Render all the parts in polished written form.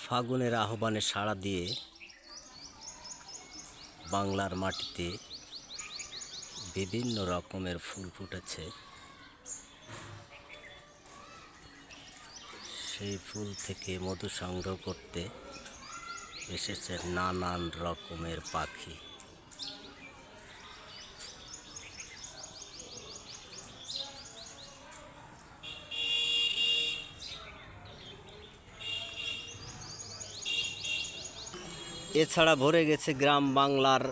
ফাগুনের আহ্বানে সাড়া দিয়ে বাংলার মাটিতে বিভিন্ন রকমের ফুল ফুটেছে। সেই ফুল থেকে মধু সংগ্রহ করতে এসেছে নানান রকমের পাখি। এছাড়া ভরে গেছে গ্রাম বাংলার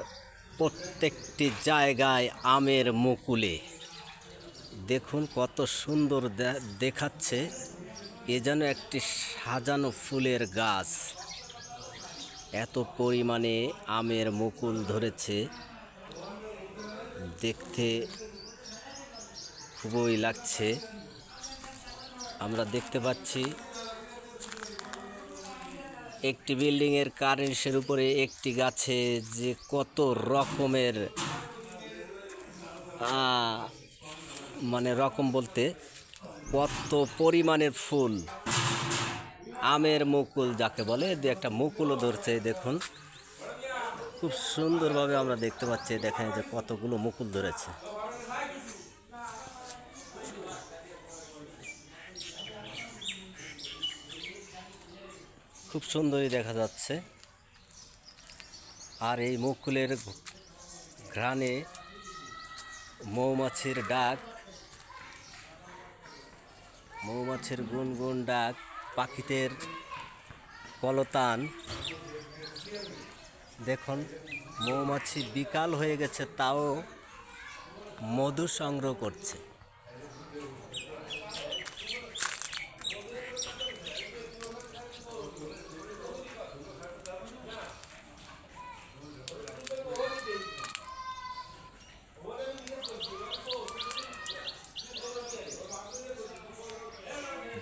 প্রত্যেকটি জায়গায় আমের মুকুলে। দেখুন কত সুন্দর দেখাচ্ছে, এ যেন একটি সাজানো ফুলের গাছ। এত পরিমাণে আমের মুকুল ধরেছে, দেখতে খুবই লাগছে। আমরা দেখতে পাচ্ছি একটি বিল্ডিংয়ের কার্নিশের উপরে একটি গাছে যে কত রকমের রকম বলতে কত পরিমাণের ফুল, আমের মুকুল যাকে বলে, দু একটা মুকুলও ধরছে। দেখুন খুব সুন্দরভাবে আমরা দেখতে পাচ্ছি, দেখেন যে কতগুলো মুকুল ধরেছে। খুব সুন্দরই দেখা যাচ্ছে। আর এই মুকুলের ঘ্রাণে মৌমাছির ডাক, মৌমাছির গুনগুন ডাক, পাখিদের কলতান। দেখুন মৌমাছি বিকাল হয়ে গেছে, তাও মধু সংগ্রহ করছে।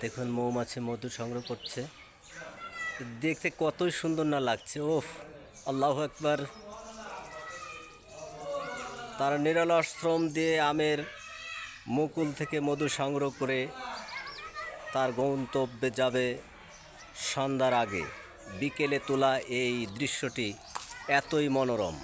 দেখুন মৌমাছি মধু সংগ্রহ করছে, দেখতে কতই সুন্দর না লাগছে। ওফ, আল্লাহু আকবার। তারা নিরলস শ্রম দিয়ে আমের মুকুল থেকে মধু সংগ্রহ করে তার গন্তব্যে যাবে সন্ধ্যার আগে। বিকেলে তোলা এই দৃশ্যটি এতই মনোরম।